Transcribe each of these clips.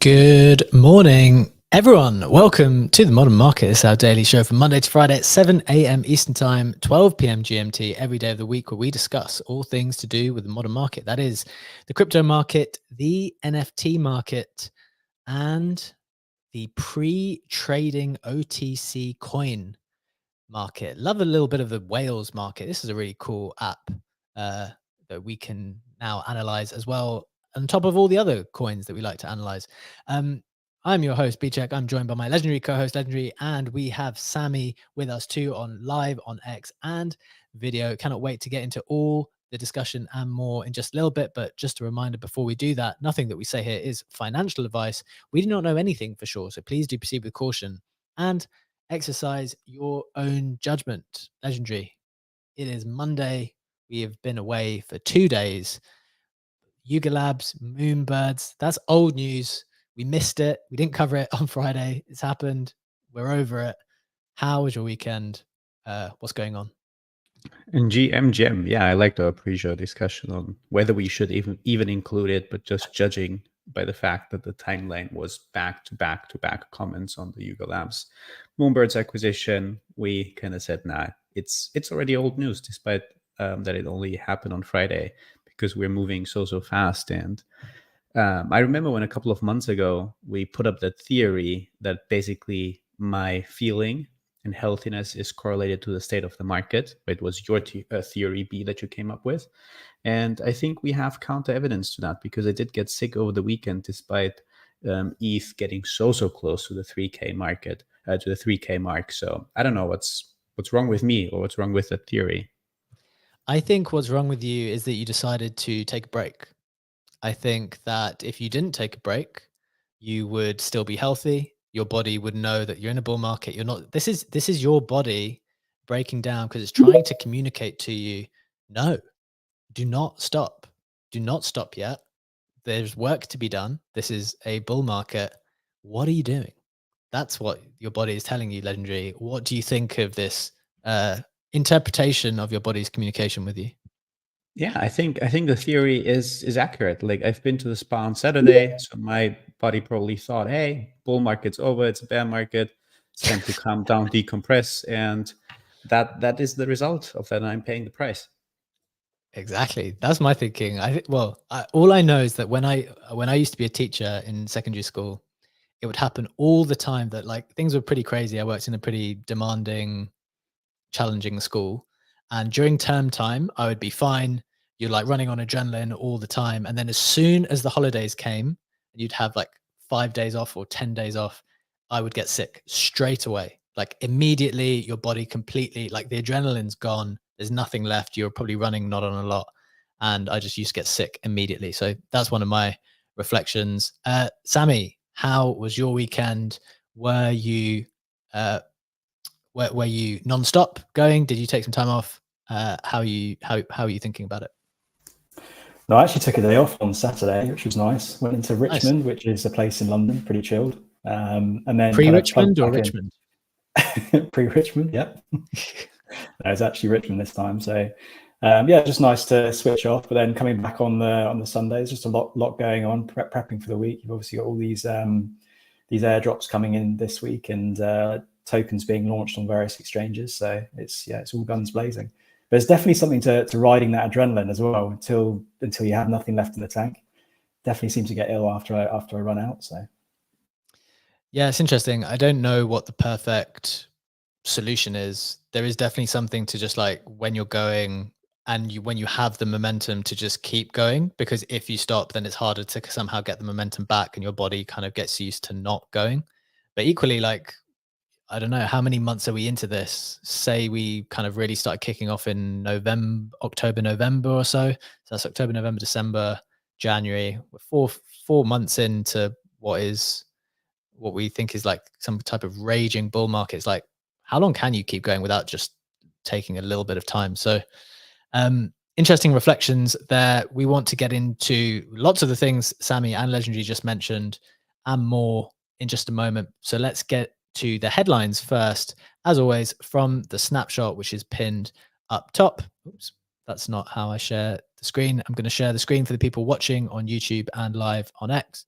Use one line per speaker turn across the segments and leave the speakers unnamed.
Good morning, everyone. Welcome to the Modern Market. This is our daily show from Monday to Friday at 7 a.m. Eastern Time, 12 p.m. GMT, every day of the week, where we discuss all things to do with the modern market. That is the crypto market, the NFT market, and the pre-trading OTC coin market. Love a little bit of the whales market. This is a really cool app that we can now analyze as well, on top of all the other coins that we like to analyze. I'm your host, Bchek. I'm joined by my legendary co-host, Legendary, and we have Sammy with us too on live on X and video. Cannot wait to get into all the discussion and more in just a little bit. But just a reminder before we do that, nothing that we say here is financial advice. We do not know anything for sure, so please do proceed with caution and exercise your own judgment. Legendary, it is Monday. We have been away for 2 days. Yuga Labs, Moonbirds, that's old news. We missed it. We didn't cover it on Friday. It's happened. We're over it. How was your weekend? What's going on?
And GM, yeah, I like the pre-show discussion on whether we should even include it, but just judging by the fact that the timeline was back to back comments on the Yuga Labs Moonbirds acquisition, we kind of said, nah, it's already old news, despite that it only happened on Friday, because we're moving so fast. And I remember when a couple of months ago we put up that theory that basically my feeling and healthiness is correlated to the state of the market. It was your theory B that you came up with. And I think we have counter evidence to that, because I did get sick over the weekend, despite ETH getting so close to the 3K market, to the 3K mark. So I don't know what's wrong with me, or what's wrong with the theory.
I think what's wrong with you is that you decided to take a break. I think that if you didn't take a break, you would still be healthy. Your body would know that you're in a bull market. You're not. This is your body breaking down because it's trying to communicate to you, no, do not stop. Do not stop yet. There's work to be done. This is a bull market. What are you doing? That's what your body is telling you, Legendary. What do you think of this interpretation of your body's communication with you?
Yeah, I think the theory is accurate. Like, I've been to the spa on Saturday, so my body probably thought, hey, bull market's over, it's a bear market, it's time to calm down, decompress, and that is the result of that. I'm paying the price.
Exactly. That's my thinking. All I know is that when I used to be a teacher in secondary school, it would happen all the time that like things were pretty crazy. I worked in a pretty demanding, challenging school, and during term time, I would be fine. You're like running on adrenaline all the time, and then as soon as the holidays came, you'd have like 5 days off or 10 days off, I would get sick straight away. Like immediately, your body completely, like the adrenaline's gone. There's nothing left. You're probably running not on a lot, and I just used to get sick immediately. So that's one of my reflections. Sammy, how was your weekend? Were you were you non-stop going? Did you take some time off? How are you thinking about it?
No, I actually took a day off on Saturday, which was nice. Went into Richmond, which is a place in London, pretty chilled. And then
Pre-Richmond or Richmond?
Pre-Richmond, yeah. No, it's actually Richmond this time. So yeah, just nice to switch off. But then coming back on the Sundays, just a lot going on, prepping for the week. You've obviously got all these airdrops coming in this week, and tokens being launched on various exchanges. So it's all guns blazing. But there's definitely something to riding that adrenaline as well until you have nothing left in the tank. Definitely seem to get ill after I run out. So
yeah, it's interesting. I don't know what the perfect solution is. There is definitely something to just like when you're going and when you have the momentum to just keep going, because if you stop, then it's harder to somehow get the momentum back, and your body kind of gets used to not going. But equally, like, I don't know, how many months are we into this? Say we kind of really start kicking off in October, November or so. So that's October, November, December, January. We're four months into what we think is like some type of raging bull market. It's like, how long can you keep going without just taking a little bit of time? So interesting reflections there. We want to get into lots of the things Sammy and Legendary just mentioned and more in just a moment. So let's get to the headlines first, as always, from the snapshot, which is pinned up top. Oops, that's not how I share the screen. I'm going to share the screen for the people watching on YouTube and live on X.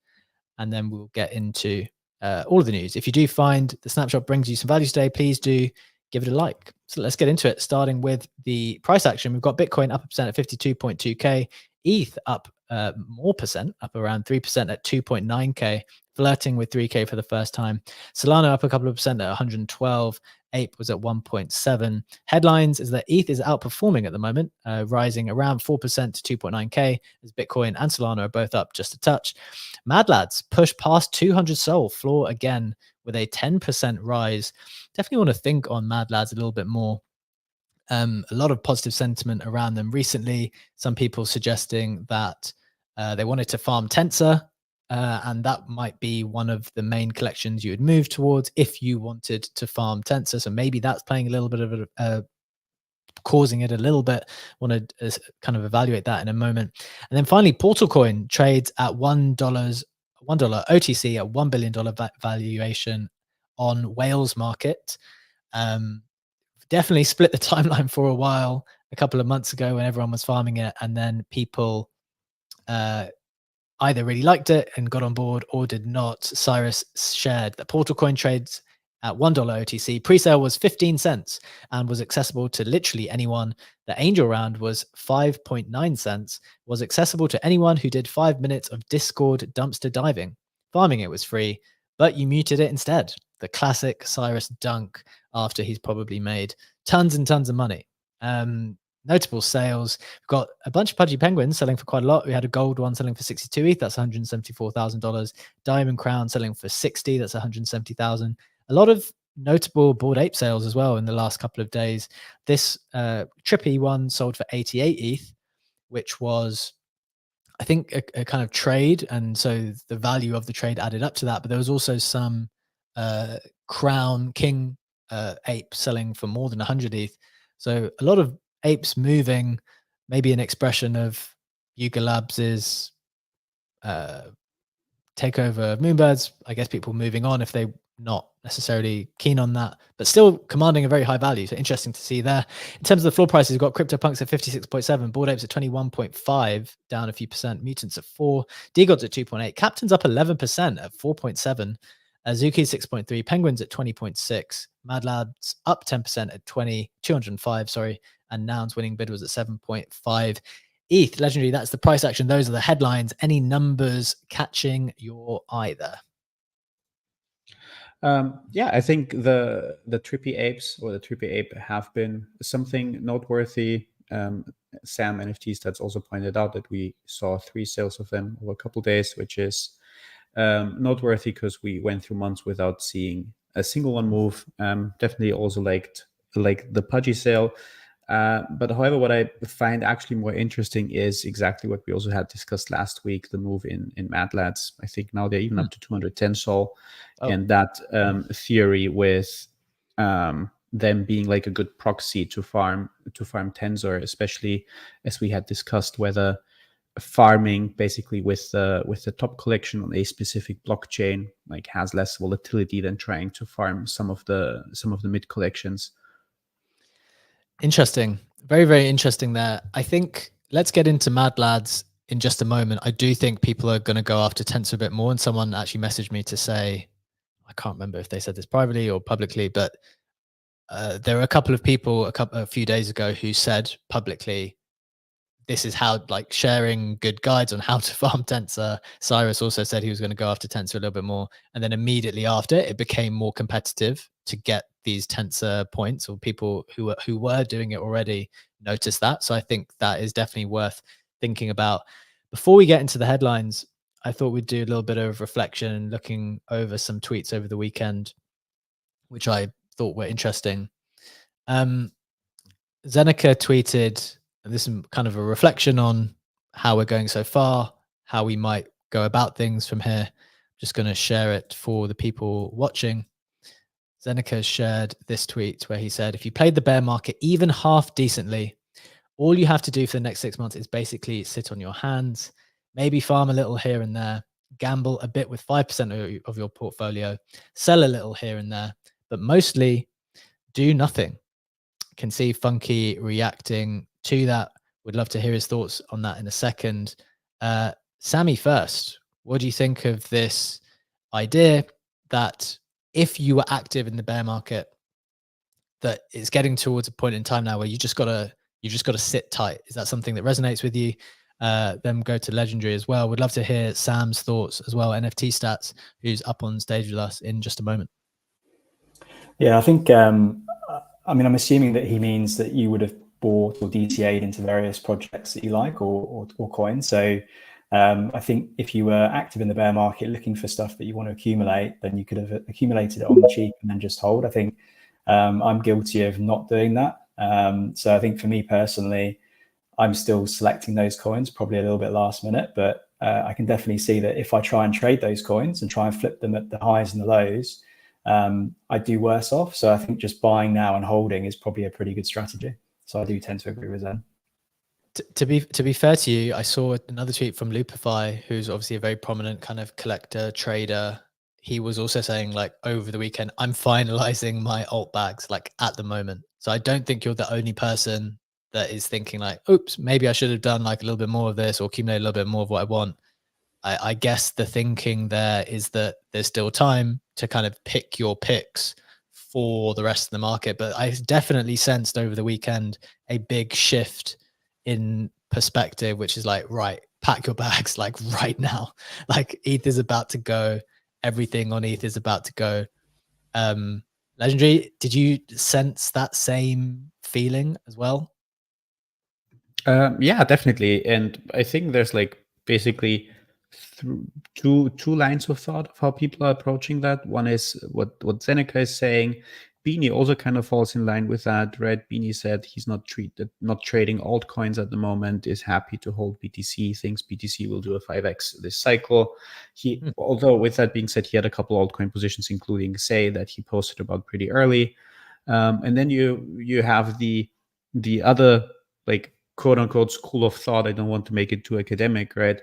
and then we'll get into all of the news. If you do find the snapshot brings you some value today, please do give it a like. So let's get into it, starting with the price action. We've got Bitcoin up 1% at 52.2K, ETH up more percent, up around 3% at 2.9K, flirting with 3K for the first time. Solana up a couple of percent at 112. Ape was at 1.7. Headlines is that ETH is outperforming at the moment, rising around 4% to 2.9K, as Bitcoin and Solana are both up just a touch. Mad Lads push past 200 Sol floor again with a 10% rise. Definitely want to think on Mad Lads a little bit more. A lot of positive sentiment around them recently. Some people suggesting that they wanted to farm Tensor, and that might be one of the main collections you would move towards if you wanted to farm Tensor. So maybe that's playing a little bit of causing it a little bit. Want to kind of evaluate that in a moment. And then finally, Portal Coin trades at $1 OTC at $1 billion valuation on Whales market. Definitely split the timeline for a while a couple of months ago when everyone was farming it, and then people either really liked it and got on board or did not. Cyrus shared that Portal Coin trades at $1 OTC. Pre-sale was 15 cents and was accessible to literally anyone. The angel round was 5.9 cents, was accessible to anyone who did 5 minutes of Discord dumpster diving. Farming it was free, but you muted it instead. The classic Cyrus dunk after he's probably made tons and tons of money. Notable sales. We've got a bunch of pudgy penguins selling for quite a lot. We had a gold one selling for 62 ETH, that's $174,000. Diamond crown selling for 60, that's 170,000. A lot of notable Bored Ape sales as well in the last couple of days. This trippy one sold for 88 ETH, which was, I think, a kind of trade, and so the value of the trade added up to that. But there was also some crown king ape selling for more than 100 ETH. So a lot of apes moving, maybe an expression of Yuga Labs's takeover of Moonbirds. I guess people moving on if they're not necessarily keen on that, but still commanding a very high value. So interesting to see there. In terms of the floor prices, we've got CryptoPunks at 56.7, Bored Apes at 21.5, down a few percent, Mutants at 4, DGods at 2.8, Captain's up 11% at 4.7, Azuki 6.3, Penguins at 20.6, Mad Labs up 10% at 205, sorry, and Noun's winning bid was at 7.5. ETH, legendary, that's the price action. Those are the headlines. Any numbers catching your eye there?
Yeah, I think the trippy apes or the trippy ape have been something noteworthy. Sam NFTs that's also pointed out that we saw 3 sales of them over a couple of days, which is noteworthy because we went through months without seeing a single one move. Definitely also liked the pudgy sale. But however, what I find actually more interesting is exactly what we also had discussed last week, the move in Mad Lads. I think now they're even up to 210 Sol. And that theory with them being like a good proxy to farm Tensor, especially as we had discussed whether farming basically with the top collection on a specific blockchain like has less volatility than trying to farm some of the mid collections.
Interesting. Very, very interesting there. I think let's get into Mad Lads in just a moment. I do think people are going to go after Tensor a bit more. And someone actually messaged me to say, I can't remember if they said this privately or publicly, but there were a couple of people a few days ago who said publicly, this is how, like, sharing good guides on how to farm Tensor. Cyrus also said he was going to go after Tensor a little bit more. And then immediately after, it became more competitive to get these Tensor points, or people who were doing it already noticed that. So I think that is definitely worth thinking about. Before we get into the headlines, I thought we'd do a little bit of reflection, looking over some tweets over the weekend, which I thought were interesting. Zeneca tweeted, and this is kind of a reflection on how we're going so far, how we might go about things from here. Just going to share it for the people watching. Zeneca shared this tweet where he said, if you played the bear market even half decently, all you have to do for the next 6 months is basically sit on your hands, maybe farm a little here and there, gamble a bit with 5% of your portfolio, sell a little here and there, but mostly do nothing. Can see Funky reacting to that. Would love to hear his thoughts on that in a second. Sammy first. what do you think of this idea that if you were active in the bear market, that it's getting towards a point in time now where you just gotta sit tight? Is that something that resonates with you? Then go to Legendary as well. We'd love to hear Sam's thoughts as well. NFT Stats, who's up on stage with us in just a moment.
Yeah, I think, I mean, I'm assuming that he means that you would have bought or DCA'd into various projects that you like or coins. So I think if you were active in the bear market looking for stuff that you want to accumulate, then you could have accumulated it on the cheap and then just hold. I think I'm guilty of not doing that. So I think for me personally, I'm still selecting those coins, probably a little bit last minute, but I can definitely see that if I try and trade those coins and try and flip them at the highs and the lows, I do worse off. So I think just buying now and holding is probably a pretty good strategy. So I do tend to agree with them.
To be fair to you, I saw another tweet from Loopify, who's obviously a very prominent kind of collector trader. He was also saying, like, over the weekend, I'm finalizing my alt bags like at the moment. So I don't think you're the only person that is thinking like, oops, maybe I should have done like a little bit more of this or accumulate a little bit more of what I want. I guess the thinking there is that there's still time to kind of pick your picks for the rest of the market. But I definitely sensed over the weekend a big shift in perspective, which is like, right, pack your bags like right now. Like ETH is about to go. Everything on ETH is about to go. Legendary, did you sense that same feeling as well?
Yeah, definitely. And I think there's like basically two lines of thought of how people are approaching that. One is what Seneca is saying. Beanie also kind of falls in line with that, right? Beanie said he's not trading altcoins at the moment, is happy to hold BTC, thinks BTC will do a 5x this cycle. Although with that being said, he had a couple altcoin positions, including Say that he posted about pretty early. And then you have the other like quote unquote school of thought. I don't want to make it too academic, right?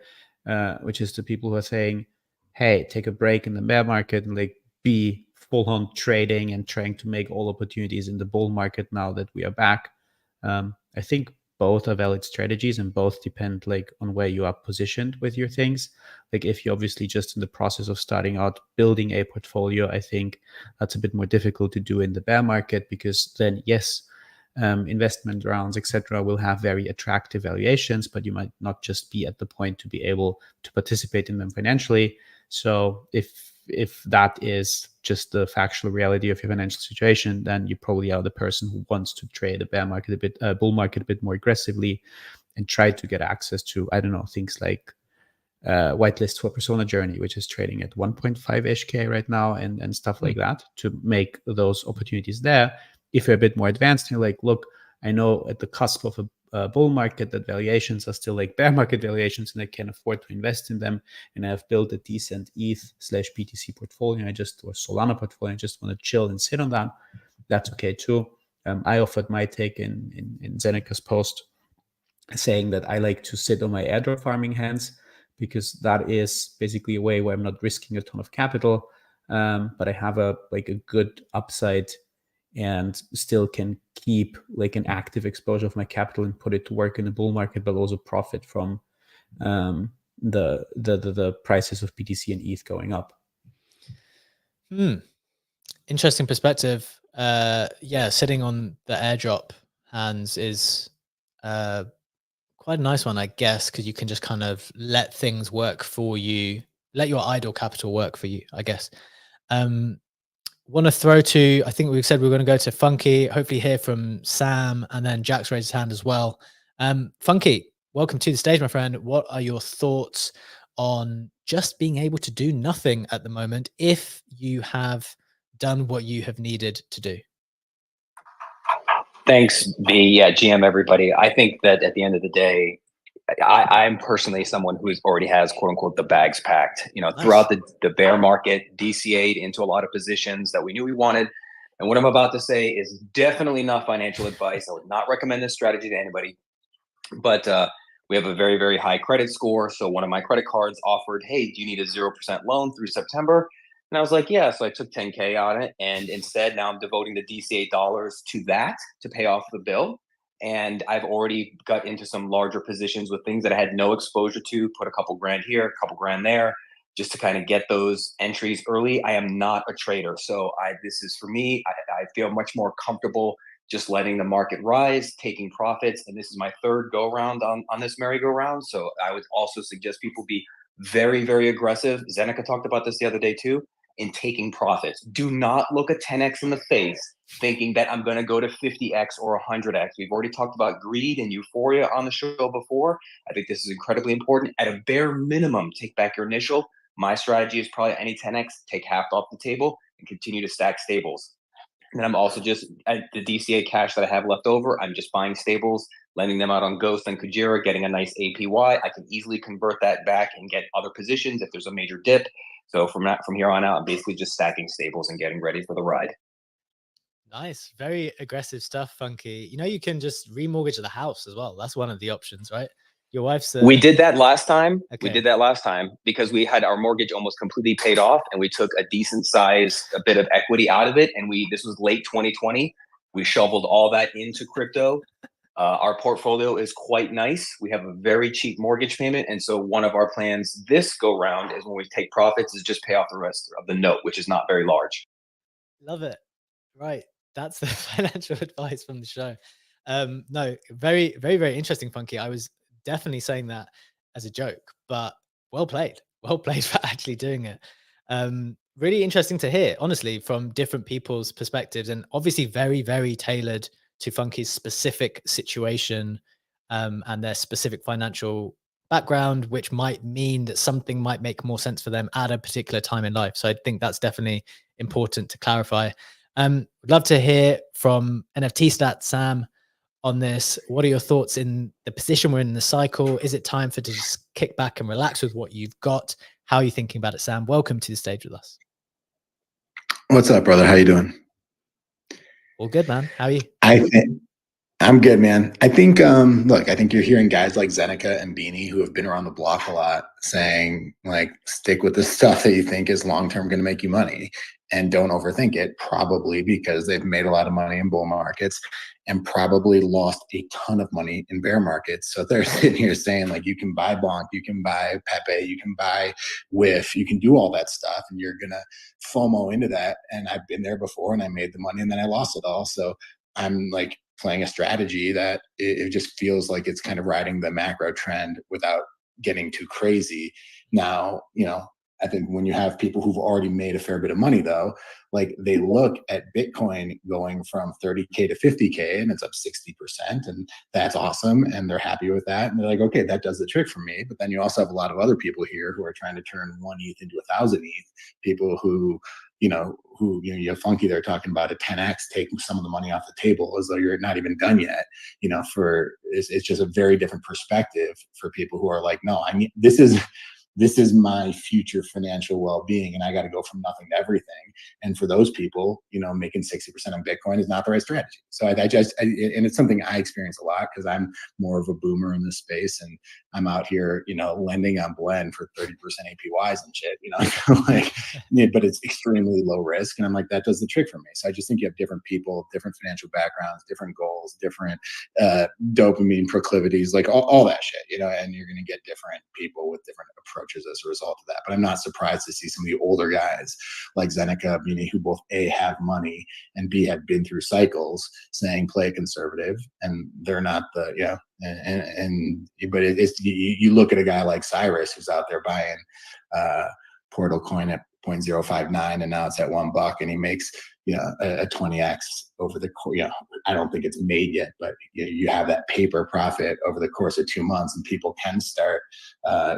Which is the people who are saying, hey, take a break in the bear market and like be full on trading and trying to make all opportunities in the bull market now that we are back. I think both are valid strategies and both depend like on where you are positioned with your things. Like if you're obviously just in the process of starting out building a portfolio, I think that's a bit more difficult to do in the bear market, because then yes, investment rounds, etc., will have very attractive valuations, but you might not just be at the point to be able to participate in them financially. So if that is just the factual reality of your financial situation, then you probably are the person who wants to trade a bear market bull market a bit more aggressively, and try to get access to, I don't know, things like whitelist for Persona Journey, which is trading at 1.5-ish K right now, and stuff like that, to make those opportunities there. If you're a bit more advanced, you're like, look, I know at the cusp of a bull market that valuations are still like bear market valuations, and I can afford to invest in them, and I've built a decent ETH/BTC portfolio, or Solana portfolio, and just want to chill and sit on that, that's okay too. I offered my take in Seneca's post, saying that I like to sit on my airdrop farming hands, because that is basically a way where I'm not risking a ton of capital, but I have a good upside and still can keep like an active exposure of my capital and put it to work in the bull market, but also profit from the prices of BTC and ETH going up.
Interesting perspective. Yeah, sitting on the airdrop hands is quite a nice one, I guess, because you can just kind of let things work for you, let your idle capital work for you, I guess. Want to throw to, I think we said we were going to go to Funky, hopefully hear from Sam, and then Jack's raised his hand as well. Funky, welcome to the stage, my friend. What are your thoughts on just being able to do nothing at the moment if you have done what you have needed to do?
Thanks, B. Yeah, GM, everybody. I think that at the end of the day, I'm personally someone who already has, quote unquote, the bags packed. You know, nice. Throughout the bear market, DCA'd into a lot of positions that we knew we wanted. And what I'm about to say is definitely not financial advice. I would not recommend this strategy to anybody. But we have a very, very high credit score. So one of my credit cards offered, hey, do you need a 0% loan through September? And I was like, yeah. So I took 10K on it. And instead, now I'm devoting the DCA dollars to that to pay off the bill. And I've already got into some larger positions with things that I had no exposure to, put a couple grand here, a couple grand there. just to kind of get those entries early. I am not a trader, so this is for me. I feel much more comfortable just letting the market rise, taking profits, and this is my third go round on this merry-go-round. So I would also suggest people be very, very aggressive. Zeneca talked about this the other day too, in taking profits. Do not look a 10x in the face thinking that I'm going to go to 50x or 100x. We've already talked about greed and euphoria on the show before. I think this is incredibly important. At a bare minimum, take back your initial. My strategy is probably any 10x, take half off the table and continue to stack stables. And I'm also just at the DCA cash that I have left over, I'm just buying stables, lending them out on Ghost and Kujira, getting a nice APY. I can easily convert that back and get other positions if there's a major dip. So from here on out, I'm basically just stacking stables and getting ready for the ride.
Nice. Very aggressive stuff, Funky. You know, you can just remortgage the house as well. That's one of the options, right? Your wife's
we did that last time.
Okay.
We did that last time because we had our mortgage almost completely paid off and we took a decent size, a bit of equity out of it. And this was late 2020. We shoveled all that into crypto. Our portfolio is quite nice. We have a very cheap mortgage payment. And so one of our plans this go round is when we take profits is just pay off the rest of the note, which is not very large.
Love it. Right. That's the financial advice from the show. No, very, very, very interesting, Funky. I was definitely saying that as a joke, but well played for actually doing it. Really interesting to hear, honestly, from different people's perspectives, and obviously very, very tailored to Funky's specific situation and their specific financial background, which might mean that something might make more sense for them at a particular time in life. So I think that's definitely important to clarify. Would love to hear from NFT Stats, Sam, on this. What are your thoughts in the position we're in the cycle? Is it time to just kick back and relax with what you've got? How are you thinking about it, Sam? Welcome to the stage with us.
What's up, brother? How you doing?
All good, man. How are you?
I'm good, man. I think, look, I think you're hearing guys like Zeneca and Beanie who have been around the block a lot saying, like, stick with the stuff that you think is long-term going to make you money and don't overthink it, probably because they've made a lot of money in bull markets and probably lost a ton of money in bear markets. So they're sitting here saying, like, you can buy Bonk, you can buy Pepe, you can buy Whiff, you can do all that stuff, and you're going to FOMO into that. And I've been there before and I made the money and then I lost it all. So I'm like playing a strategy that it just feels like it's kind of riding the macro trend without getting too crazy. Now, you know, I think when you have people who've already made a fair bit of money, though, like they look at Bitcoin going from 30K to 50K and it's up 60%, and that's awesome. And they're happy with that. And they're like, okay, that does the trick for me. But then you also have a lot of other people here who are trying to turn 1 ETH into 1,000 ETH, people who you have Funky, they're talking about a 10x, taking some of the money off the table as though you're not even done yet. It's just a very different perspective for people who are like, no, I mean, this is my future financial well-being, and I got to go from nothing to everything. And for those people, making 60% on Bitcoin is not the right strategy. So and it's something I experience a lot because I'm more of a boomer in this space, and I'm out here, lending on Blend for 30% APYs and shit, but it's extremely low risk. And I'm like, that does the trick for me. So I just think you have different people, different financial backgrounds, different goals, different dopamine proclivities, like all that shit, and you're going to get different people with different approaches as a result of that. But I'm not surprised to see some of the older guys like Zeneca, Beanie, who both A, have money, and B, have been through cycles, saying play conservative, and they're not but you look at a guy like Cyrus who's out there buying Portal coin at 0.059 and now it's at $1 and he makes a 20x over the I don't think it's made yet, but you have that paper profit over the course of 2 months, and people can start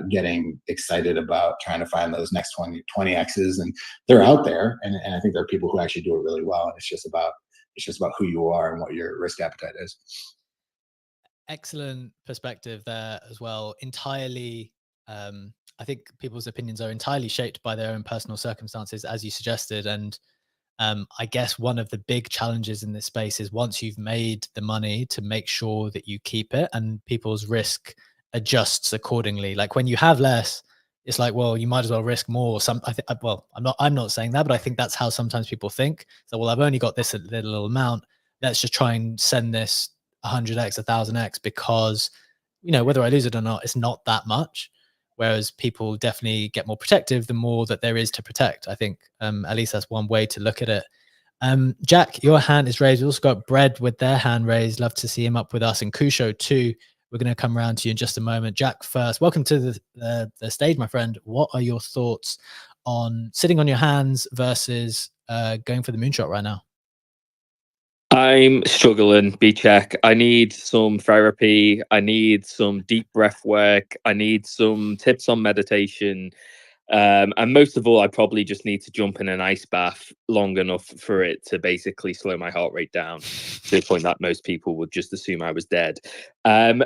getting excited about trying to find those next 20x's, and they're out there, and I think there are people who actually do it really well, and it's just about who you are and what your risk appetite is.
Excellent perspective there as well. Entirely, I think people's opinions are entirely shaped by their own personal circumstances, as you suggested. And I guess one of the big challenges in this space is once you've made the money, to make sure that you keep it, and people's risk adjusts accordingly. Like when you have less, it's like, well, you might as well risk more. I'm not saying that, but I think that's how sometimes people think. So, well, I've only got this little amount. Let's just try and send this 100x, 1,000x, because, whether I lose it or not, it's not that much. whereas people definitely get more protective the more that there is to protect. I think at least that's one way to look at it. Jack, your hand is raised. We also got Bread with their hand raised. Love to see him up with us, and Kusho too. We're going to come around to you in just a moment. Jack first, welcome to the stage, my friend. What are your thoughts on sitting on your hands versus going for the moonshot right now?
I'm struggling, B-check. I need some therapy. I need some deep breath work. I need some tips on meditation. And most of all, I probably just need to jump in an ice bath long enough for it to basically slow my heart rate down to the point that most people would just assume I was dead.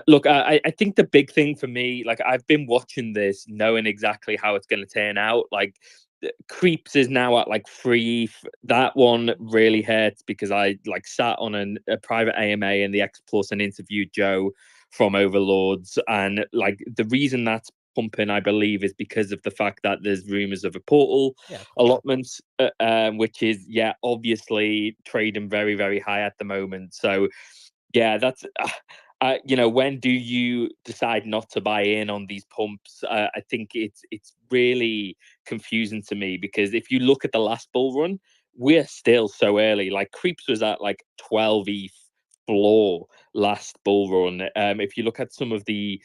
Look, I think the big thing for me, like I've been watching this, knowing exactly how it's going to turn out. Like Creeps is now at like 3. That one really hurts because I like sat on a private AMA in the X Plus and interviewed Joe from Overlords, and like the reason that's pumping, I believe, is because of the fact that there's rumors of a portal allotment, which is obviously trading very, very high at the moment. So yeah, that's when do you decide not to buy in on these pumps? I think it's really confusing to me, because if you look at the last bull run, we're still so early. Like Creeps was at like 12 ETH floor last bull run. If you look at some of the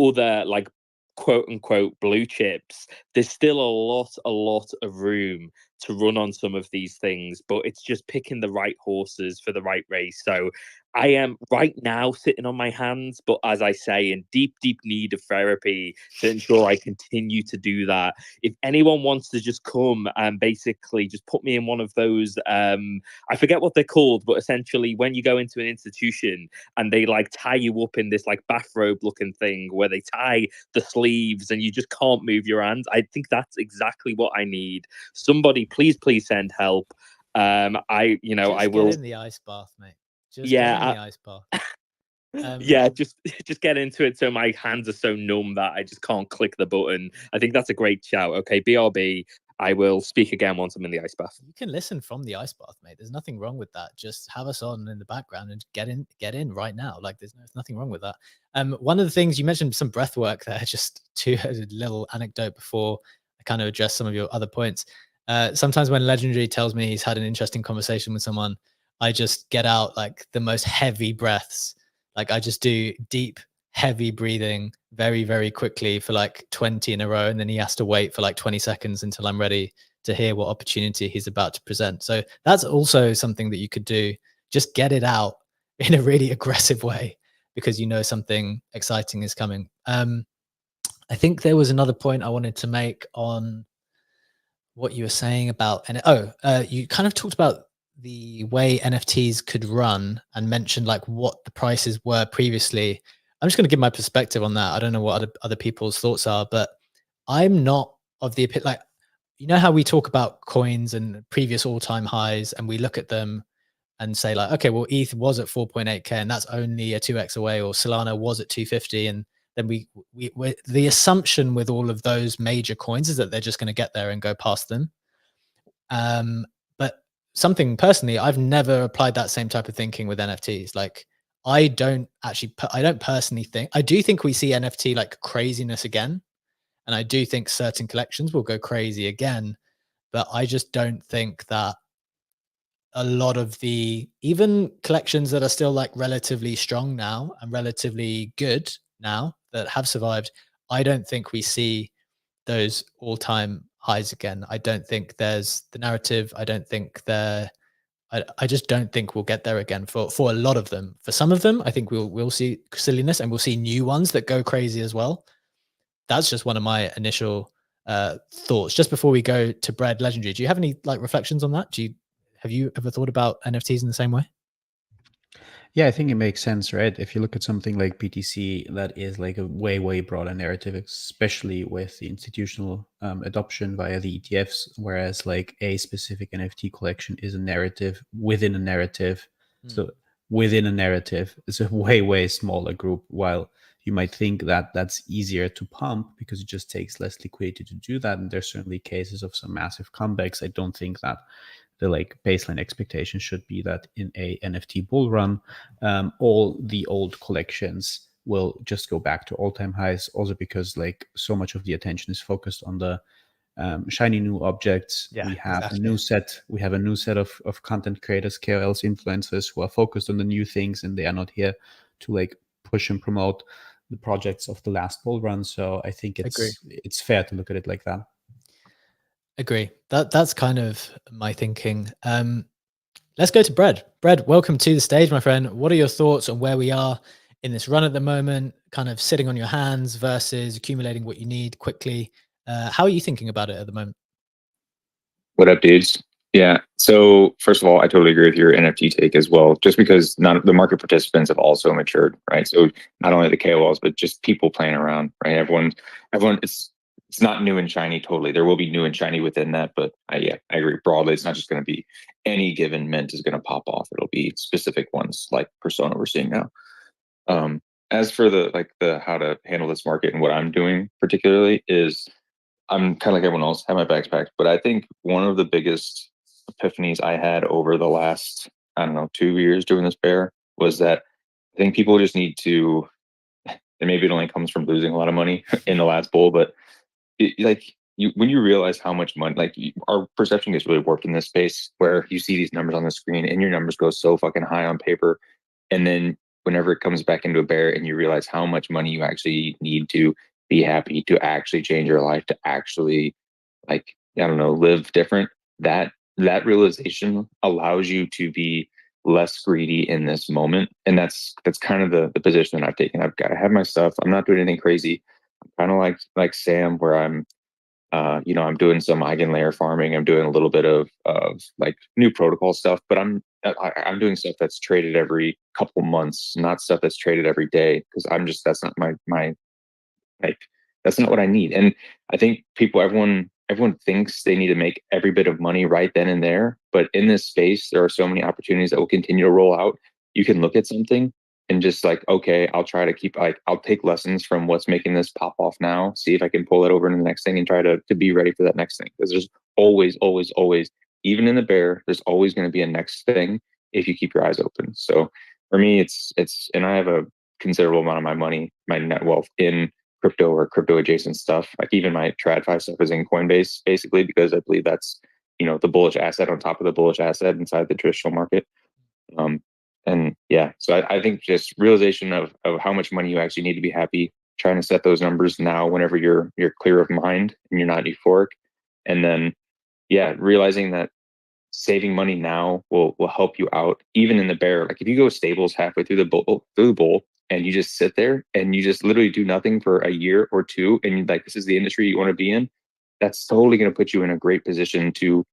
other like quote unquote blue chips, there's still a lot of room to run on some of these things, but it's just picking the right horses for the right race. So I am right now sitting on my hands, but as I say, in deep need of therapy to ensure I continue to do that. If anyone wants to just come and basically just put me in one of those, I forget what they're called, but essentially when you go into an institution and they like tie you up in this like bathrobe looking thing where they tie the sleeves and you just can't move your hands, I think that's exactly what I need. Somebody please send help. I will
get in the ice bath, mate. Just get in the ice bath.
Just get into it so my hands are so numb that I just can't click the button. I think that's a great shout. Okay, BRB, I will speak again once I'm in the ice bath.
You can listen from the ice bath, mate. There's nothing wrong with that. Just have us on in the background and get in right now. Like there's nothing wrong with that. One of the things you mentioned, some breath work there, just to a little anecdote before I kind of address some of your other points. Sometimes when Legendary tells me he's had an interesting conversation with someone, I just get out like the most heavy breaths. Like I just do deep, heavy breathing very, very quickly for like 20 in a row. And then he has to wait for like 20 seconds until I'm ready to hear what opportunity he's about to present. So that's also something that you could do. Just get it out in a really aggressive way because you know something exciting is coming. I think there was another point I wanted to make on what you were saying about, and you kind of talked about the way NFTs could run and mentioned like what the prices were previously. I'm just going to give my perspective on that. I don't know what other people's thoughts are, but I'm not of the opinion, like, you know how we talk about coins and previous all-time highs and we look at them and say like, okay, well, ETH was at 4.8K and that's only a 2X away, or Solana was at 250. And then we the assumption with all of those major coins is that they're just going to get there and go past them. But something personally, I've never applied that same type of thinking with NFTs. Like I don't personally think, I do think we see NFT like craziness again. And I do think certain collections will go crazy again, but I just don't think that a lot of the even collections that are still like relatively strong now and relatively good now that have survived, I don't think we see those all-time highs again. I don't think there's the narrative. I don't think I just don't think we'll get there again for a lot of them. For some of them, I think we'll see silliness and we'll see new ones that go crazy as well. That's just one of my initial thoughts. Just before we go to Bread Legendary, do you have any like reflections on that? Have you ever thought about NFTs in the same way?
Yeah, I think it makes sense, right? If you look at something like BTC, that is like a way broader narrative, especially with the institutional adoption via the ETFs, whereas like a specific NFT collection is a narrative within a narrative. So within a narrative, it's a way smaller group, while you might think that that's easier to pump because it just takes less liquidity to do that. And there's certainly cases of some massive comebacks. I don't think that the like baseline expectation should be that in a NFT bull run, all the old collections will just go back to all-time highs, also because like so much of the attention is focused on the shiny new objects.
Yeah,
we have
exactly.
a new set of content creators, KOLs, influencers who are focused on the new things, and they are not here to like push and promote the projects of the last bull run. So I think it's fair to look at it like that.
Agree. That's kind of my thinking. Let's go to Bread. Bread, welcome to the stage, my friend. What are your thoughts on where we are in this run at the moment? Kind of sitting on your hands versus accumulating what you need quickly. How are you thinking about it at the moment?
What up, dudes? Yeah. So first of all, I totally agree with your NFT take as well. Just because none of the market participants have also matured, right? So not only the KOLs, but just people playing around, right? Everyone. It's not new and shiny. Totally, there will be new and shiny within that, but I agree broadly. It's not just going to be any given mint is going to pop off. It'll be specific ones like Persona we're seeing now. As for the how to handle this market and what I'm doing particularly is I'm kind of like everyone else, have my bags packed. But I think one of the biggest epiphanies I had over the last, I don't know, 2 years doing this bear was that I think people just need to, and maybe it only comes from losing a lot of money in the last bull, but when you realize how much money, our perception gets really warped in this space where you see these numbers on the screen and your numbers go so fucking high on paper. And then whenever it comes back into a bear and you realize how much money you actually need to be happy, to actually change your life, to actually I don't know, live different, that realization allows you to be less greedy in this moment. And that's kind of the position that I've taken. I have my stuff. I'm not doing anything crazy. I'm kind of like Sam, where I'm I'm doing some eigenlayer farming. I'm doing a little bit of like new protocol stuff, but I'm doing stuff that's traded every couple months, not stuff that's traded every day, because that's not my like that's not what I need. And I think everyone thinks they need to make every bit of money right then and there. But in this space, there are so many opportunities that will continue to roll out. You can look at something and just okay, I'll try to I'll take lessons from what's making this pop off now, see if I can pull it over into the next thing and try to be ready for that next thing. Because there's always, always, always, even in the bear, there's always going to be a next thing if you keep your eyes open. So for me, it's and I have a considerable amount of my money, my net wealth in crypto or crypto adjacent stuff. Like even my TradFi stuff is in Coinbase, basically, because I believe that's the bullish asset on top of the bullish asset inside the traditional market. And yeah, so I think just realization of how much money you actually need to be happy, trying to set those numbers now whenever you're clear of mind and you're not euphoric, and then realizing that saving money now will help you out even in the bear. Like if you go stables halfway through the bull and you just sit there and you just literally do nothing for a year or two, and you're like, this is the industry you want to be in, that's totally going to put you in a great position to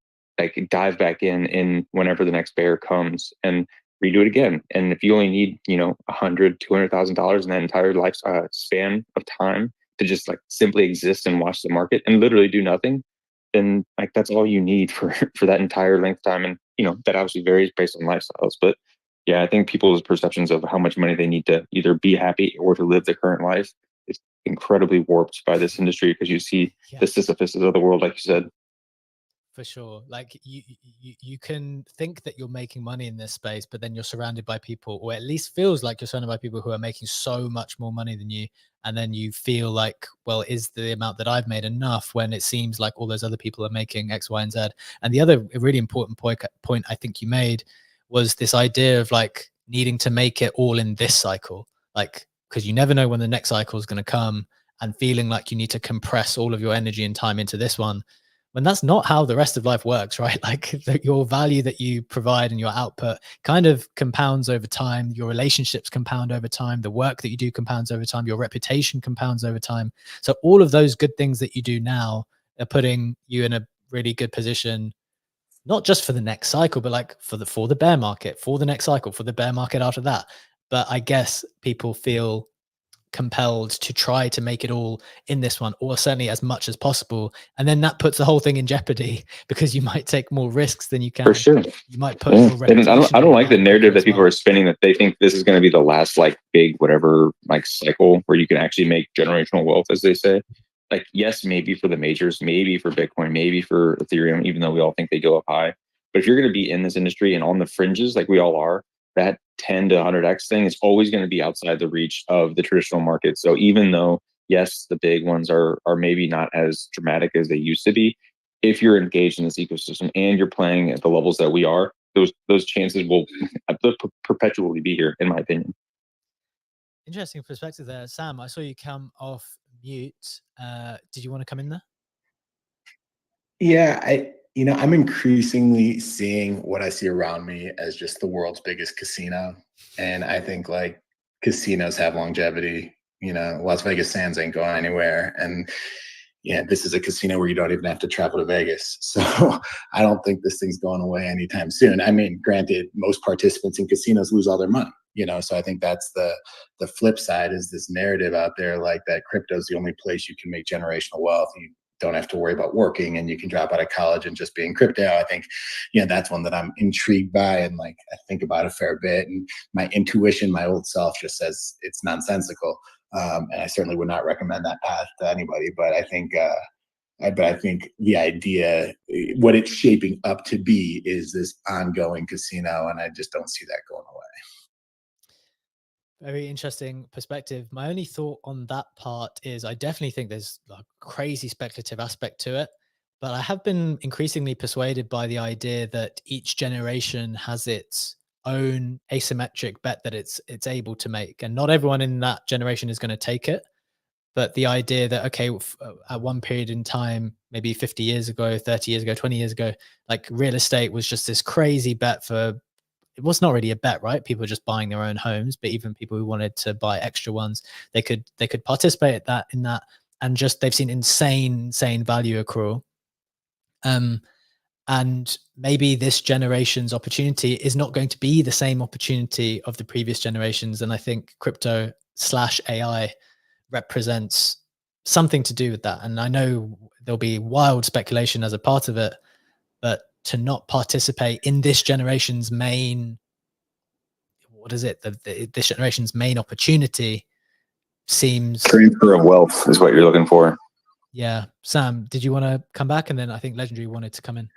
dive back in whenever the next bear comes and redo it again. And if you only need $100,000-$200,000 in that entire life span of time to just simply exist and watch the market and literally do nothing, then that's all you need for that entire length of time. And that obviously varies based on lifestyles, but yeah, I think people's perceptions of how much money they need to either be happy or to live the current life is incredibly warped by this industry, because you see the Sisyphuses of the world, like you said.
For sure. Like you can think that you're making money in this space, but then you're surrounded by people, or at least feels like you're surrounded by people who are making so much more money than you. And then you feel like, well, is the amount that I've made enough, when it seems like all those other people are making X, Y, and Z? And the other really important point I think you made was this idea of needing to make it all in this cycle, because you never know when the next cycle is going to come, and feeling like you need to compress all of your energy and time into this one, when that's not how the rest of life works, right? Your value that you provide and your output kind of compounds over time. Your relationships compound over time. The work that you do compounds over time. Your reputation compounds over time. So all of those good things that you do now are putting you in a really good position, not just for the next cycle, but for the bear market, for the next cycle, for the bear market after that. But I guess people feel compelled to try to make it all in this one, or certainly as much as possible, and then that puts the whole thing in jeopardy, because you might take more risks than you can.
For sure,
you might put your reputation.
And I don't like the narrative that people are spinning, that they think this is going to be the last big whatever cycle where you can actually make generational wealth, as they say. Yes, maybe for the majors, maybe for Bitcoin, maybe for Ethereum, even though we all think they go up high. But if you're going to be in this industry and on the fringes, like we all are, that 10 to 100x thing is always going to be outside the reach of the traditional market. So even though, yes, the big ones are maybe not as dramatic as they used to be, if you're engaged in this ecosystem and you're playing at the levels that we are, those chances will perpetually be here, in my opinion.
Interesting perspective there. Sam, I saw you come off mute. Did you want to come in there?
Yeah, I'm increasingly seeing what I see around me as just the world's biggest casino. And I think like casinos have longevity. Las Vegas Sands ain't going anywhere. And yeah, this is a casino where you don't even have to travel to Vegas. So I don't think this thing's going away anytime soon. I mean, granted, most participants in casinos lose all their money, so I think that's the flip side is this narrative out there like that crypto is the only place you can make generational wealth. You don't have to worry about working and you can drop out of college and just be in crypto. I think, that's one that I'm intrigued by and like I think about a fair bit. And my intuition, my old self just says it's nonsensical. And I certainly would not recommend that path to anybody. But I think, the idea, what it's shaping up to be, is this ongoing casino, and I just don't see that going away.
Very interesting perspective. My only thought on that part is I definitely think there's a crazy speculative aspect to it, but I have been increasingly persuaded by the idea that each generation has its own asymmetric bet that it's able to make, and not everyone in that generation is going to take it. But the idea that, okay, at one period in time, maybe 50 years ago, 30 years ago, 20 years ago, like real estate was just this crazy bet for, it was not really a bet, right? People were just buying their own homes, but even people who wanted to buy extra ones, they could participate in that, and just they've seen insane value accrual. And maybe this generation's opportunity is not going to be the same opportunity of the previous generations. And I think crypto/AI represents something to do with that. And I know there'll be wild speculation as a part of it, but to not participate in this generation's main, this generation's main opportunity seems...
Transfer of wealth is what you're looking for.
Yeah. Sam, did you want to come back? And then I think Legendary wanted to come in.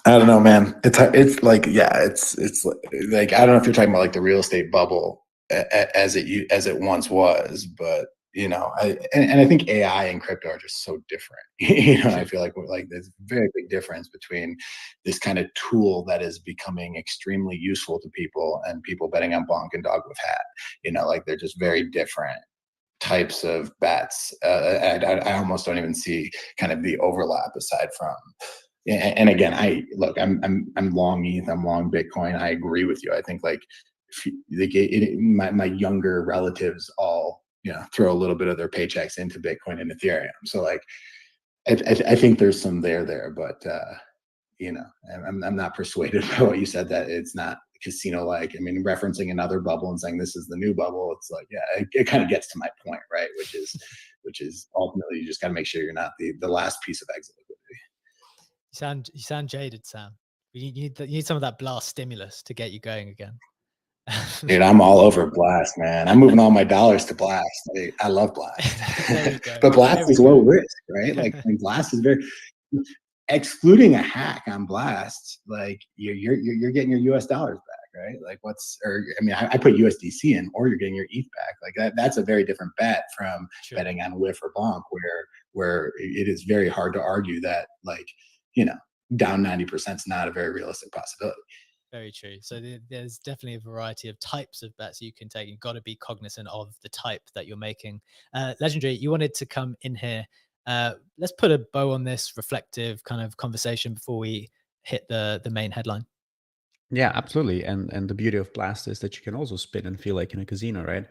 I don't know, man. It's like, yeah, it's like, I don't know if you're talking about like the real estate bubble as it once was, but I think AI and crypto are just so different. I feel like there's a very big difference between this kind of tool that is becoming extremely useful to people and people betting on bonk and dog with hat. Like they're just very different types of bets. I almost don't even see kind of the overlap aside from. And again, I'm long ETH, I'm long Bitcoin. I agree with you. I think like my younger relatives all throw a little bit of their paychecks into Bitcoin and Ethereum. So like I think there's some there, but I'm not persuaded by what you said that it's not casino like. I mean, referencing another bubble and saying this is the new bubble, it's like, yeah, it kind of gets to my point, right? Which is ultimately you just got to make sure you're not the last piece of exit liquidity.
You sound jaded, Sam. You need some of that blast stimulus to get you going again.
Dude, I'm all over Blast, man. I'm moving all my dollars to Blast. I love Blast. But Blast is low risk, right? Like Blast is very, excluding a hack on Blast, like you're getting your US dollars back, right? Like I put USDC in, or you're getting your ETH back. Like that's a very different bet from betting on whiff or bonk, where it is very hard to argue that like, down 90% is not a very realistic possibility.
Very true. So there's definitely a variety of types of bets you can take. You've got to be cognizant of the type that you're making. Legendary, you wanted to come in here. Let's put a bow on this reflective kind of conversation before we hit the main headline.
Yeah, absolutely. And the beauty of Blast is that you can also spin and feel like in a casino, right?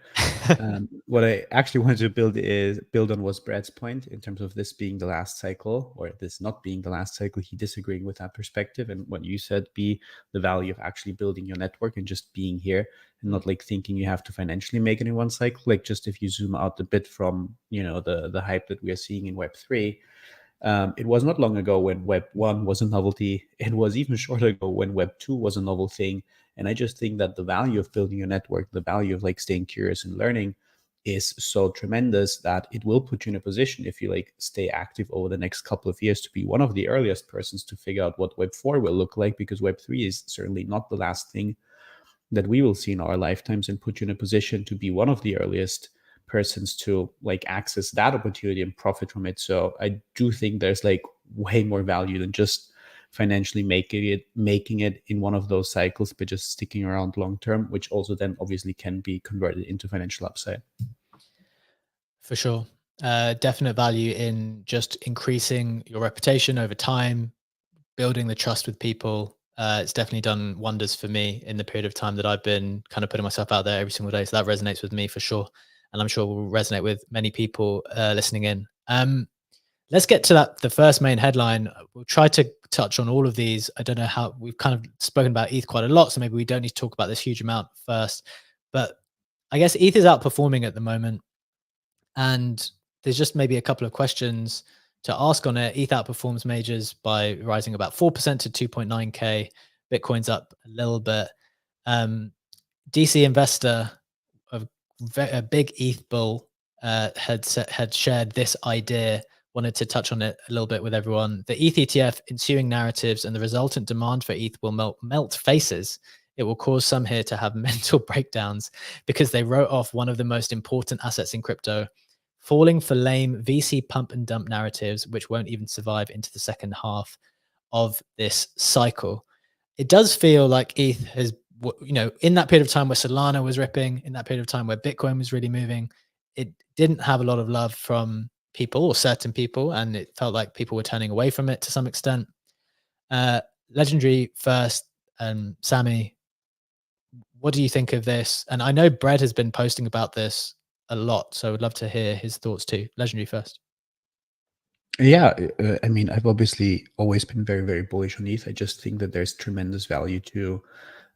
What I actually wanted to build on was Brad's point in terms of this being the last cycle, or this not being the last cycle. He disagreeing with that perspective, and what you said, be the value of actually building your network and just being here, and not like thinking you have to financially make it in one cycle. Like just if you zoom out a bit from the hype that we are seeing in Web3. It was not long ago when Web 1 was a novelty. It was even shorter ago when Web 2 was a novel thing. And I just think that the value of building a network, the value of like staying curious and learning is so tremendous that it will put you in a position, if you like stay active over the next couple of years, to be one of the earliest persons to figure out what Web 4 will look like, because Web 3 is certainly not the last thing that we will see in our lifetimes, and put you in a position to be one of the earliest persons to like access that opportunity and profit from it. So I do think there's like way more value than just financially making it in one of those cycles, but just sticking around long term, which also then obviously can be converted into financial upside.
For sure. Definite value in just increasing your reputation over time, building the trust with people. It's definitely done wonders for me in the period of time that I've been kind of putting myself out there every single day. So that resonates with me for sure. And I'm sure will resonate with many people listening in. Let's get to the first main headline. We'll try to touch on all of these. I don't know how, we've kind of spoken about ETH quite a lot, so maybe we don't need to talk about this huge amount first. But I guess ETH is outperforming at the moment. And there's just maybe a couple of questions to ask on it. ETH outperforms majors by rising about 4% to 2.9K. Bitcoin's up a little bit. DC investor, a big ETH bull, had shared this idea, wanted to touch on it a little bit with everyone. The ETH ETF ensuing narratives and the resultant demand for ETH will melt faces. It will cause some here to have mental breakdowns because they wrote off one of the most important assets in crypto, falling for lame VC pump and dump narratives, which won't even survive into the second half of this cycle. It does feel like ETH has, in that period of time where Solana was ripping, in that period of time where Bitcoin was really moving, it didn't have a lot of love from people or certain people, and it felt like people were turning away from it to some extent. Legendary first, Sammy, what do you think of this? And I know Brad has been posting about this a lot, so I would love to hear his thoughts too. Legendary first.
Yeah, I mean, I've obviously always been very, very bullish on ETH. I just think that there's tremendous value to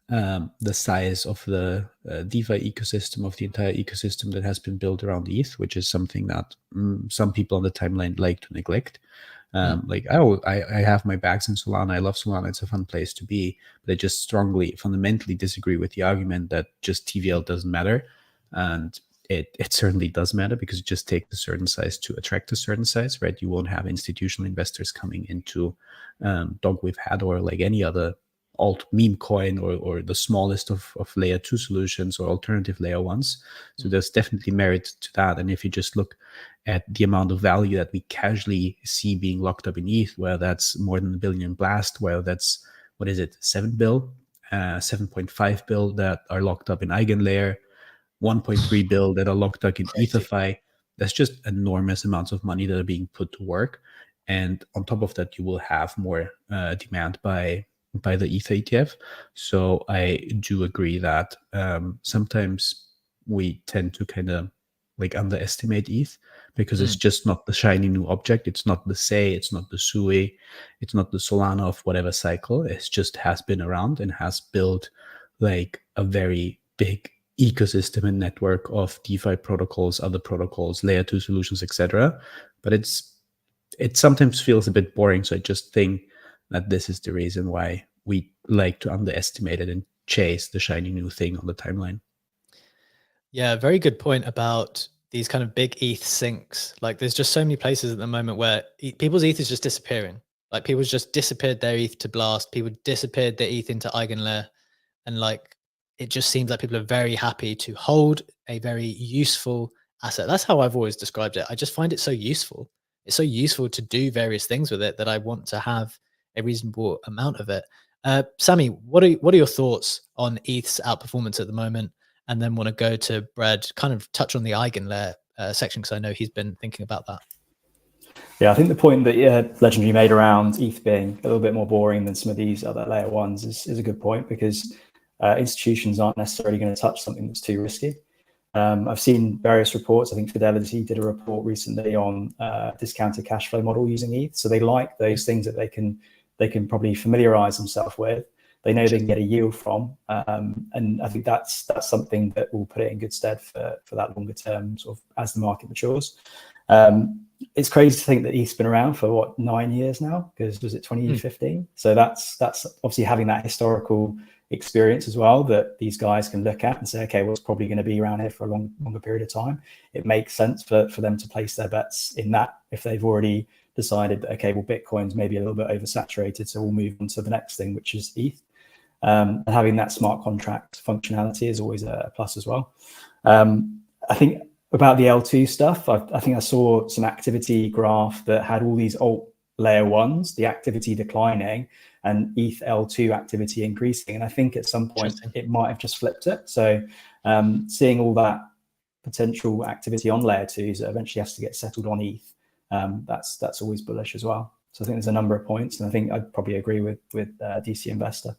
the size of the DeFi ecosystem, of the entire ecosystem that has been built around ETH, which is something that some people on the timeline like to neglect. Like, I have my bags in Solana. I love Solana. It's a fun place to be. But I just strongly, fundamentally disagree with the argument that just TVL doesn't matter. And it certainly does matter, because it just takes a certain size to attract a certain size, right? You won't have institutional investors coming into Dog We've Had or like any other alt meme coin or the smallest of layer 2 solutions or alternative layer ones. So there's definitely merit to that. And if you just look at the amount of value that we casually see being locked up in ETH, where that's more than $1 billion blast, where that's, what is it, 7 bill, 7.5 bill that are locked up in Eigenlayer, 1.3 bill that are locked up in ETHify. That's just enormous amounts of money that are being put to work. And on top of that, you will have more demand by the ETH ETF. So I do agree that sometimes we tend to kind of like underestimate ETH, because it's just not the shiny new object. It's not the Sei, it's not the Sui, it's not the Solana of whatever cycle. It just has been around and has built like a very big ecosystem and network of DeFi protocols, other protocols, layer 2 solutions, etc. But it sometimes feels a bit boring. So I just think that this is the reason why we like to underestimate it and chase the shiny new thing on the timeline.
Yeah, very good point about these kind of big ETH sinks. Like, there's just so many places at the moment where people's ETH is just disappearing. Like, people's just disappeared their ETH to Blast. People disappeared their ETH into Eigenlayer. And like, it just seems like people are very happy to hold a very useful asset. That's how I've always described it. I just find it so useful. It's so useful to do various things with it that I want to have a reasonable amount of it. Sammy, what are your thoughts on ETH's outperformance at the moment? And then want to go to Brad, kind of touch on the Eigenlayer section, because I know he's been thinking about that.
Yeah, I think the point that Legendary made around ETH being a little bit more boring than some of these other layer ones is a good point, because institutions aren't necessarily going to touch something that's too risky. I've seen various reports. I think Fidelity did a report recently on discounted cash flow model using ETH. So they like those things that they can probably familiarize themselves with. They know they can get a yield from, and I think that's something that will put it in good stead for that longer term, sort of as the market matures. It's crazy to think that ETH's been around for what, 9 years now, because was it 2015? So that's obviously having that historical experience as well that these guys can look at and say, okay, well, it's probably going to be around here for a longer period of time. It makes sense for them to place their bets in that if they've already decided that, okay, well, Bitcoin's maybe a little bit oversaturated, so we'll move on to the next thing, which is ETH. And having that smart contract functionality is always a plus as well. I think about the L2 stuff, I think I saw some activity graph that had all these alt layer ones, the activity declining and ETH L2 activity increasing. And I think at some point it might have just flipped it. So seeing all that potential activity on layer twos that eventually has to get settled on ETH, that's always bullish as well. So I think there's a number of points, and I think I'd probably agree with DC Investor.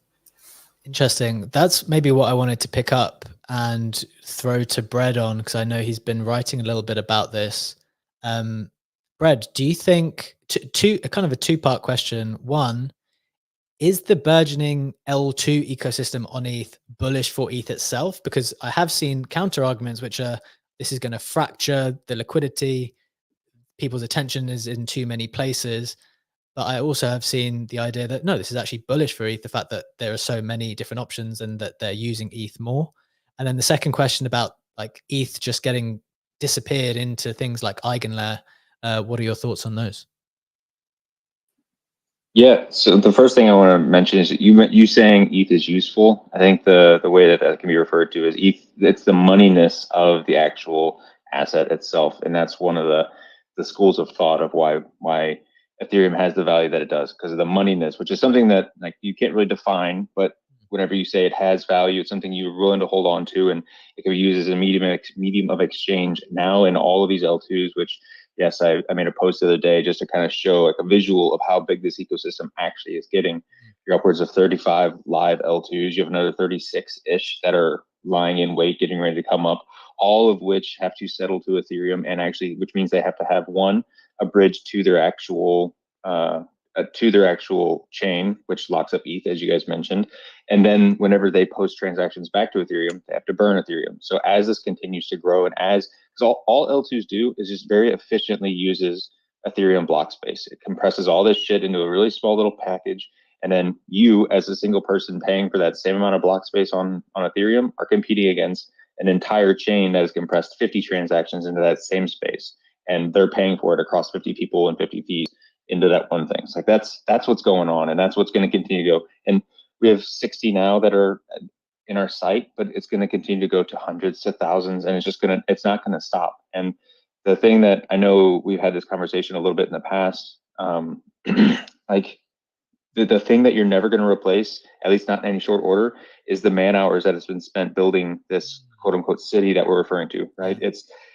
Interesting. That's maybe what I wanted to pick up and throw to Brad on, because I know he's been writing a little bit about this. Brad, do you think, kind of a two-part question. One, is the burgeoning L2 ecosystem on ETH bullish for ETH itself? Because I have seen counter arguments, which are this is going to fracture the liquidity, people's attention is in too many places. But I also have seen the idea that, no, this is actually bullish for ETH, the fact that there are so many different options and that they're using ETH more. And then the second question about like ETH just getting disappeared into things like Eigenlayer. What are your thoughts on those?
Yeah, so the first thing I want to mention is that you saying ETH is useful. I think the way that can be referred to is ETH, it's the moneyness of the actual asset itself. And that's one of the schools of thought of why Ethereum has the value that it does, because of the moneyness, which is something that like you can't really define, but whenever you say it has value, it's something you're willing to hold on to, and it can be used as a medium of exchange now in all of these L2s, which yes, I made a post the other day just to kind of show like a visual of how big this ecosystem actually is getting. You're upwards of 35 live L2s. You have another 36-ish that are lying in wait, getting ready to come up, all of which have to settle to Ethereum, and actually, which means they have to have a bridge to their actual chain, which locks up ETH, as you guys mentioned. And then whenever they post transactions back to Ethereum, they have to burn Ethereum. So as this continues to grow, and because all L2s do is just very efficiently uses Ethereum block space. It compresses all this shit into a really small little package. And then you, as a single person paying for that same amount of block space on Ethereum, are competing against an entire chain that has compressed 50 transactions into that same space. And they're paying for it across 50 people and 50 fees into that one thing. It's like that's what's going on, and that's what's going to continue to go. And we have 60 now that are in our site, but it's going to continue to go to hundreds to thousands, and it's not going to stop. And the thing that I know we've had this conversation a little bit in the past, like the thing that you're never going to replace, at least not in any short order, is the man hours that has been spent building this quote unquote city that we're referring to, right?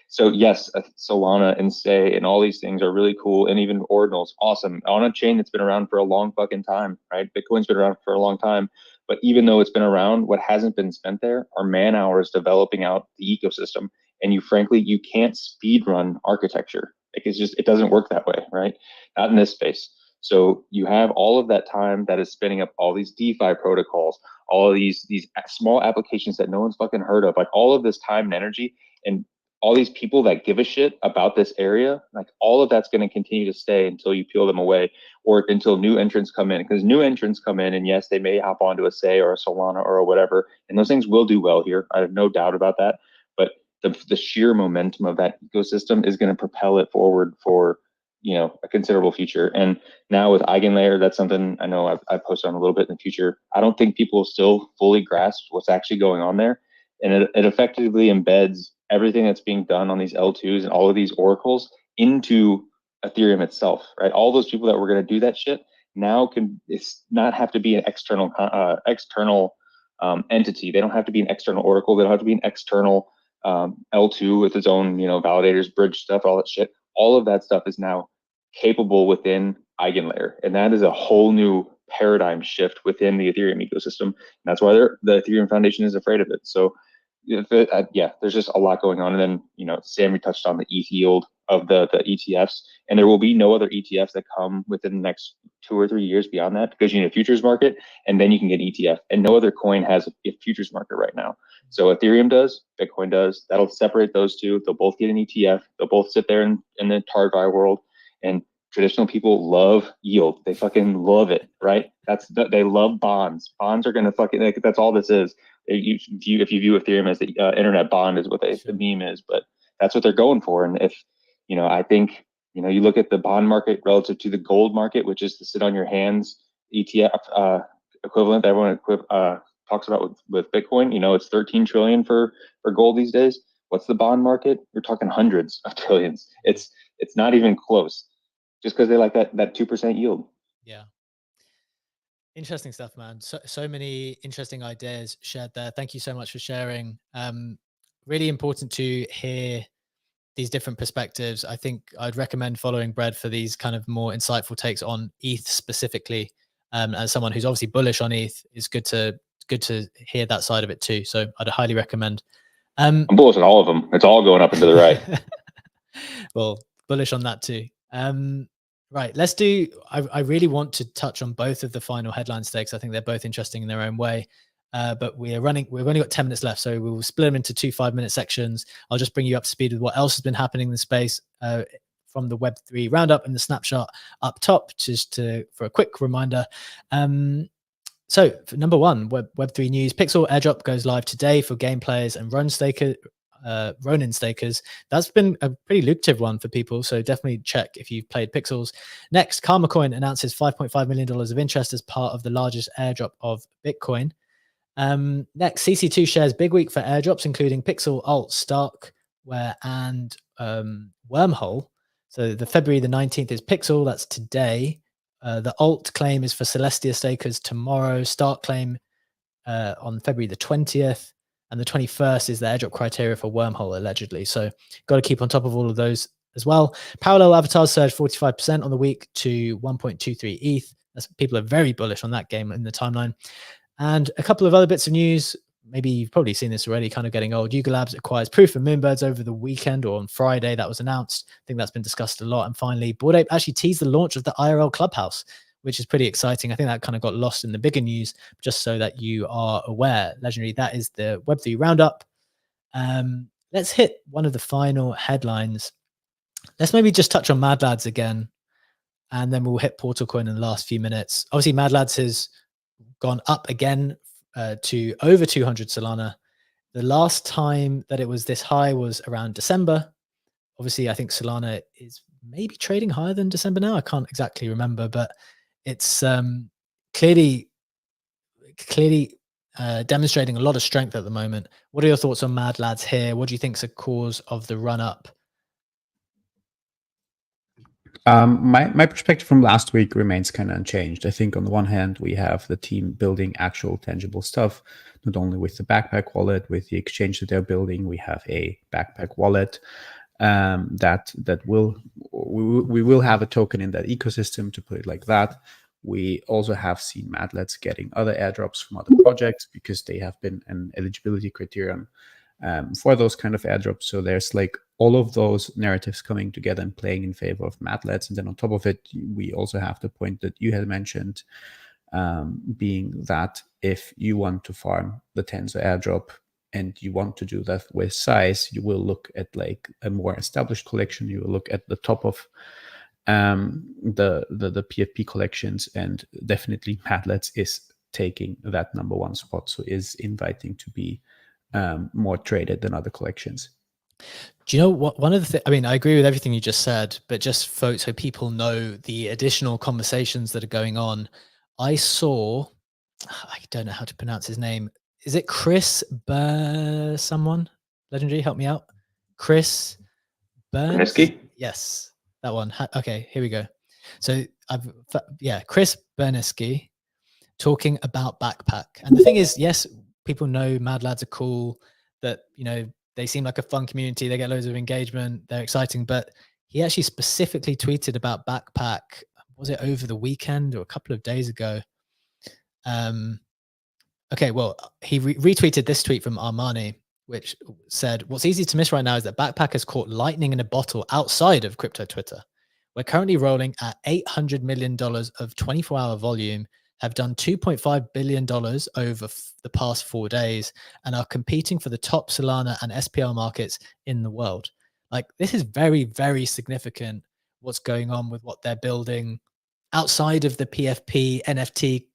So yes, Solana and Say and all these things are really cool, and even Ordinal's awesome on a chain that's been around for a long fucking time, right? Bitcoin's been around for a long time, but even though it's been around, what hasn't been spent there are man hours developing out the ecosystem. And you can't speed run architecture. Like it doesn't work that way, right? Not in this space. So you have all of that time that is spinning up all these DeFi protocols, all of these small applications that no one's fucking heard of, like all of this time and energy, and all these people that give a shit about this area, like all of that's going to continue to stay until you peel them away, or until new entrants come in. Because new entrants come in, and yes, they may hop onto a Say or a Solana or whatever, and those things will do well here. I have no doubt about that. But the sheer momentum of that ecosystem is going to propel it forward for a considerable future. And now with Eigenlayer, that's something I know I post on a little bit in the future. I don't think people still fully grasp what's actually going on there, and it effectively embeds everything that's being done on these L2s and all of these oracles into Ethereum itself, right? All those people that were going to do that shit now can not have to be an external entity. They don't have to be an external oracle. They don't have to be an external L2 with its own validators, bridge stuff, all that shit. All of that stuff is now capable within Eigenlayer, and that is a whole new paradigm shift within the Ethereum ecosystem. And that's why the Ethereum Foundation is afraid of it. So there's just a lot going on. And then Sammy touched on the ETH yield of the ETFs, and there will be no other ETFs that come within the next 2 or 3 years beyond that, because you need a futures market, and then you can get ETF, and no other coin has a futures market right now. So Ethereum does, Bitcoin does. That'll separate those two. They'll both get an ETF. They'll both sit there in the TARDVI world, and traditional people love yield. They fucking love it, right? They love bonds. Bonds are gonna fucking like, that's all this is. If you view Ethereum as the internet bond is what the meme is, but that's what they're going for. And if I think you look at the bond market relative to the gold market, which is the sit on your hands ETF equivalent that everyone talks about with Bitcoin. It's 13 trillion for gold these days. What's the bond market? You're talking hundreds of trillions. It's not even close, just because they like that 2% yield.
Yeah. Interesting stuff, man. So many interesting ideas shared there. Thank you so much for sharing. Really important to hear these different perspectives. I think I'd recommend following Bread for these kind of more insightful takes on ETH specifically. As someone who's obviously bullish on ETH, it's good to hear that side of it too. So I'd highly recommend.
I'm bullish on all of them. It's all going up and to the right.
Well, bullish on that too. Right, let's do. I really want to touch on both of the final headline stakes. I think they're both interesting in their own way. But we've only got 10 minutes left, so we will split them into 2 5-minute sections. I'll just bring you up to speed with what else has been happening in the space from the Web3 roundup and the snapshot up top, just for a quick reminder. So for number one, Web3 news: Pixel airdrop goes live today for game players and Ronin stakers. That's been a pretty lucrative one for people, so definitely check if you've played Pixels. Next, Karma Coin announces $5.5 million of interest as part of the largest airdrop of Bitcoin. Next, CC2 shares big week for airdrops, including Pixel, Alt, Starkware, and Wormhole. So the February the 19th is Pixel, that's today. The Alt claim is for Celestia stakers tomorrow. Stark claim on February the 20th. And the 21st is the airdrop criteria for Wormhole, allegedly. So got to keep on top of all of those as well. Parallel avatars surged 45% on the week to 1.23 ETH. People are very bullish on that game in the timeline. And a couple of other bits of news. Maybe you've probably seen this already, kind of getting old. Yuga Labs acquires Proof of Moonbirds over the weekend, or on Friday. That was announced. I think that's been discussed a lot. And finally, Bored Ape actually teased the launch of the IRL Clubhouse, which is pretty exciting. I think that kind of got lost in the bigger news, just so that you are aware. Legendary, that is the Web3 roundup. Let's hit one of the final headlines. Let's maybe just touch on Mad Lads again, and then we'll hit Portal Coin in the last few minutes. Obviously, Mad Lads has gone up again to over 200 Solana. The last time that it was this high was around December. Obviously, I think Solana is maybe trading higher than December now. I can't exactly remember, but it's clearly demonstrating a lot of strength at the moment. What are your thoughts on Mad Lads here? What do you think is a cause of the run up?
My perspective from last week remains kind of unchanged. I think on the one hand, we have the team building actual tangible stuff, not only with the backpack wallet, with the exchange that they're building. We have a backpack wallet that we will have a token in that ecosystem, to put it like that. We also have seen Mad Lads getting other airdrops from other projects because they have been an eligibility criterion for those kind of airdrops. So there's like all of those narratives coming together and playing in favor of Mad Lads. And then on top of it, we also have the point that you had mentioned, being that if you want to farm the Tensor airdrop and you want to do that with size, you will look at like a more established collection. You will look at the top of the PFP collections, and definitely Mad Lads is taking that number one spot, so is inviting to be more traded than other collections.
Do you know what? One of the things, I mean, I agree with everything you just said, but just so people know the additional conversations that are going on, I saw, I don't know how to pronounce his name. Is it Chris someone? Legendary, help me out. Chris
Bernesky?
Yes, that one. Okay, here we go. So Chris Bernesky talking about Backpack. And the thing is, yes, people know Mad Lads are cool, that, they seem like a fun community. They get loads of engagement. They're exciting. But he actually specifically tweeted about Backpack. Was it over the weekend or a couple of days ago? Okay, well, he retweeted this tweet from Armani, which said, "What's easy to miss right now is that Backpack has caught lightning in a bottle outside of crypto Twitter. We're currently rolling at $800 million of 24-hour volume, have done $2.5 billion over the past 4 days, and are competing for the top Solana and SPL markets in the world." Like, this is very, very significant what's going on with what they're building outside of the PFP, NFT,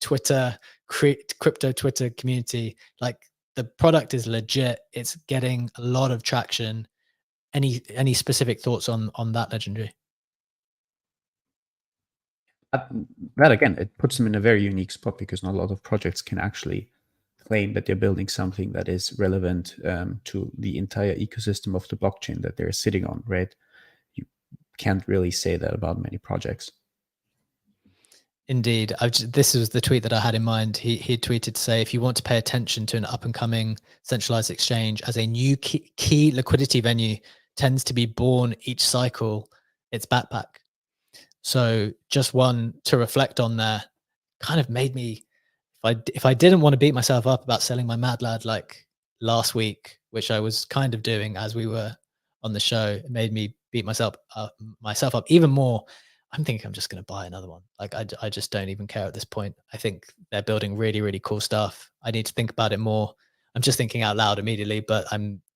Twitter, crypto Twitter community. Like the product is legit. It's getting a lot of traction. Any specific thoughts on that, Legendary?
That again, it puts them in a very unique spot because not a lot of projects can actually claim that they're building something that is relevant to the entire ecosystem of the blockchain that they're sitting on, right? You can't really say that about many projects.
Indeed. This was the tweet that I had in mind. He tweeted to say, if you want to pay attention to an up-and-coming centralized exchange as a new key liquidity venue tends to be born each cycle, it's Backpack. So just one to reflect on there, kind of made me, if I didn't want to beat myself up about selling my Mad Lad like last week, which I was kind of doing as we were on the show, it made me beat myself up even more. I'm thinking I'm just going to buy another one. Like I just don't even care at this point. I think they're building really, really cool stuff. I need to think about it more. I'm just thinking out loud immediately, but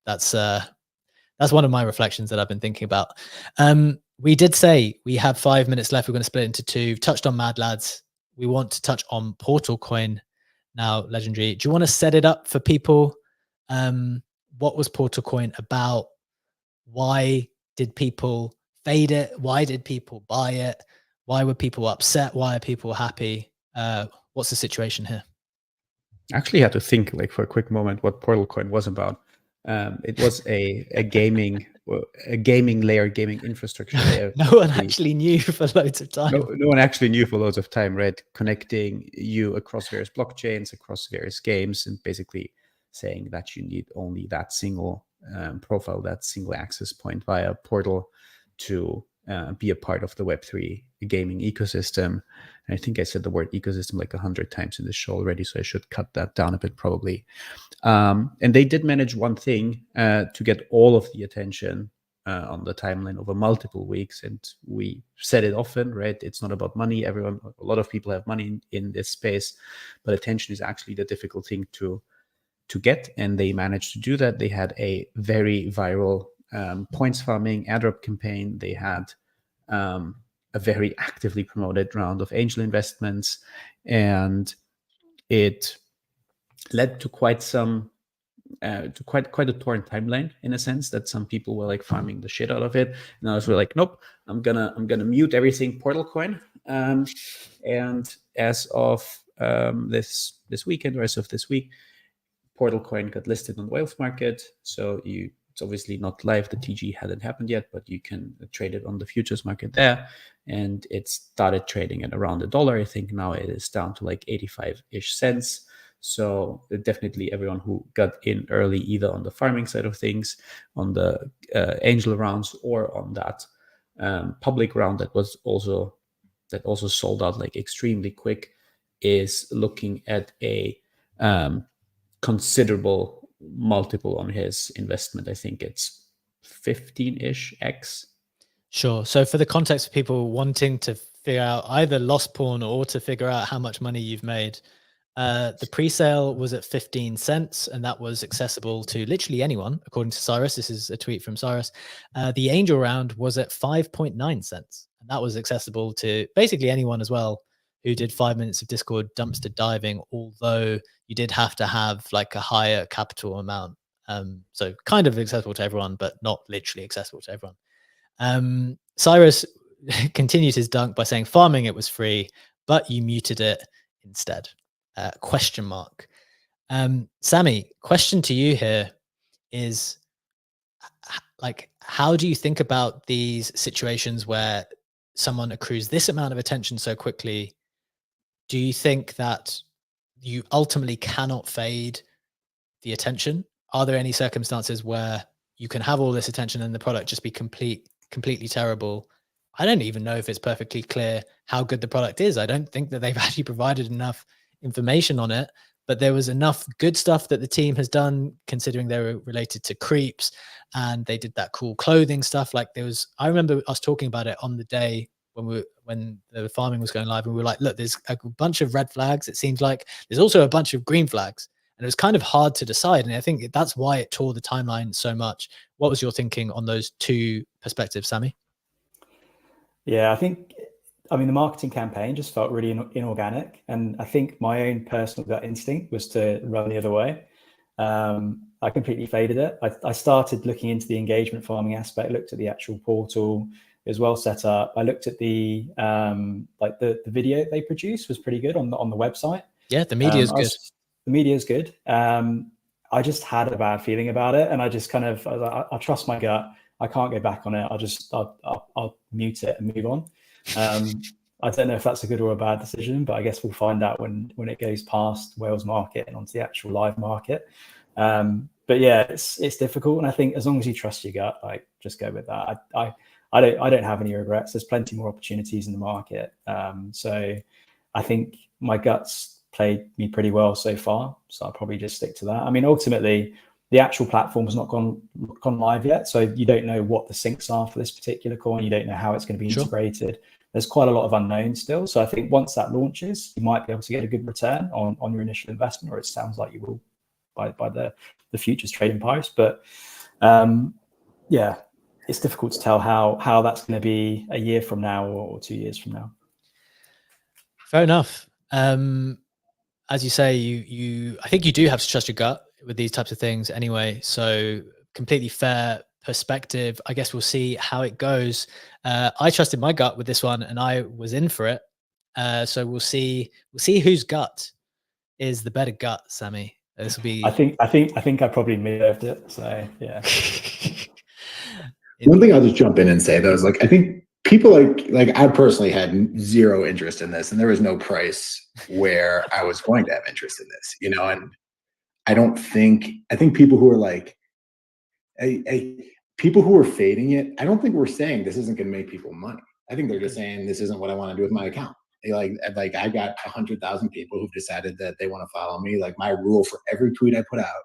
that's one of my reflections that I've been thinking about. We did say we have 5 minutes left. We're going to split it into two. We've touched on Mad Lads. We want to touch on Portal Coin now, Legendary. Do you want to set it up for people? What was Portal Coin about? Why did people fade it? Why did people buy it? Why were people upset? Why are people happy? What's the situation here?
I actually had to think like for a quick moment what Portal Coin was about. It was a gaming layer, gaming infrastructure layer.
No one actually knew for loads of time.
No one actually knew for loads of time, right? Connecting you across various blockchains, across various games, and basically saying that you need only that single profile, that single access point via Portal to be a part of the Web3 gaming ecosystem. And I think I said the word ecosystem like 100 times in this show already, so I should cut that down a bit probably. And they did manage one thing to get all of the attention on the timeline over multiple weeks. And we said it often, right? It's not about money. A lot of people have money in this space, but attention is actually the difficult thing to get. And they managed to do that. They had a very viral points farming airdrop campaign. They had a very actively promoted round of angel investments, and it led to quite some quite a torn timeline, in a sense that some people were like farming the shit out of it, and others were like, nope, I'm gonna mute everything Portal Coin. And as of this weekend, or as of this week, Portal Coin got listed on the Whales market. So it's obviously not live. The TG hadn't happened yet, but you can trade it on the futures market there. And it started trading at around $1. I think now it is down to like 85-ish cents. So definitely everyone who got in early, either on the farming side of things, on the angel rounds, or on that public round that also sold out like extremely quick, is looking at a considerable multiple on his investment. I think it's 15-ish x.
Sure. So for the context of people wanting to figure out either lost porn or to figure out how much money you've made, the pre-sale was at 15 cents, and that was accessible to literally anyone, according to Cyrus. This is a tweet from Cyrus. The angel round was at 5.9 cents, and that was accessible to basically anyone as well who did 5 minutes of Discord dumpster diving, although you did have to have like a higher capital amount. So kind of accessible to everyone, but not literally accessible to everyone. Cyrus continued his dunk by saying farming it was free, but you muted it instead. Question mark. Sammy, question to you here is, like, how do you think about these situations where someone accrues this amount of attention so quickly? Do you think that you ultimately cannot fade the attention? Are there any circumstances where you can have all this attention and the product just be completely terrible? I don't even know if it's perfectly clear how good the product is. I don't think that they've actually provided enough information on it, but there was enough good stuff that the team has done, considering they were related to creeps, and they did that cool clothing stuff. Like I remember us talking about it on the day when the farming was going live, and we were like, look, there's a bunch of red flags. It seems like there's also a bunch of green flags, and it was kind of hard to decide. And I think that's why it tore the timeline so much. What was your thinking on those two perspectives, Sammy?
Yeah, I mean, the marketing campaign just felt really inorganic. And I think my own personal gut instinct was to run the other way. I completely faded it. I started looking into the engagement farming aspect, looked at the actual portal. It was well set up. I looked at the like the video they produced was pretty good on the website.
Yeah, the media is good.
The media is good. I just had a bad feeling about it, and I just kind of I trust my gut. I can't go back on it. I'll mute it and move on. I don't know if that's a good or a bad decision, but I guess we'll find out when it goes past Wales market and onto the actual live market. But yeah, it's difficult, and I think as long as you trust your gut, like just go with that. I don't have any regrets. There's plenty more opportunities in the market, so I think my guts played me pretty well so far. So I'll probably just stick to that. I mean, ultimately, the actual platform has not gone live yet, so you don't know what the syncs are for this particular coin. You don't know how it's going to be integrated. There's quite a lot of unknowns still. So I think once that launches, you might be able to get a good return on your initial investment, or it sounds like you will by the futures trading post. But yeah, it's difficult to tell how that's going to be a year from now or 2 years from now.
Fair enough. As you say, I think you do have to trust your gut with these types of things anyway. So completely fair perspective. I guess we'll see how it goes. I trusted my gut with this one, and I was in for it. So we'll see whose gut is the better gut, Sammy. This will be.
I think I probably moved it. So yeah.
One thing I'll just jump in and say though is like I think people like I personally had zero interest in this, and there was no price where I was going to have interest in this, you know. And I think people who are like people who are fading it, I don't think we're saying this isn't going to make people money. I think they're just saying this isn't what I want to do with my account. Like I got 100,000 people who've decided that they want to follow me. Like my rule for every tweet I put out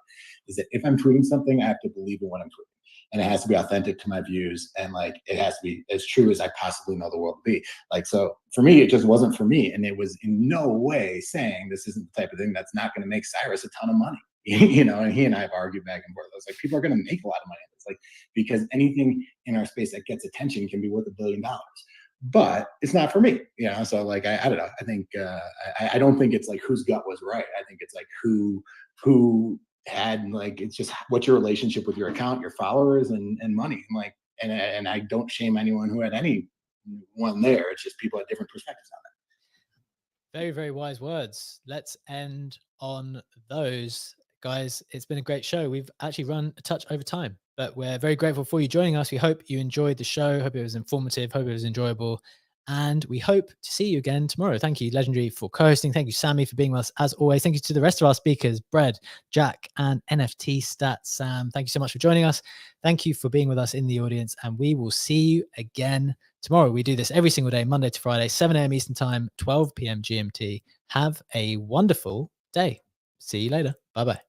is that if I'm tweeting something, I have to believe in what I'm tweeting. And it has to be authentic to my views, and like it has to be as true as I possibly know the world to be. Like, so for me, it just wasn't for me, and it was in no way saying this isn't the type of thing that's not going to make Cyrus a ton of money. You know, and he and I have argued back and forth. I was like, people are going to make a lot of money. It's like, because anything in our space that gets attention can be worth $1 billion, but it's not for me. You know, so like I don't know. I think I don't think it's like whose gut was right. I think it's like who had, like, it's just what's your relationship with your account, your followers, and money. And like, and I don't shame anyone who had any one there. It's just people had different perspectives on it.
Very, very wise words. Let's end on those. Guys, it's been a great show. We've actually run a touch over time, but we're very grateful for you joining us. We hope you enjoyed the show. Hope it was informative. Hope it was enjoyable. And we hope to see you again tomorrow. Thank you, Legendary, for co-hosting. Thank you, Sammy, for being with us as always. Thank you to the rest of our speakers, Bread, Jack, and NFT Stats. Sam, thank you so much for joining us. Thank you for being with us in the audience, and we will see you again tomorrow. We do this every single day, Monday to Friday, 7 a.m. Eastern Time, 12 p.m. GMT. Have a wonderful day. See you later. Bye-bye.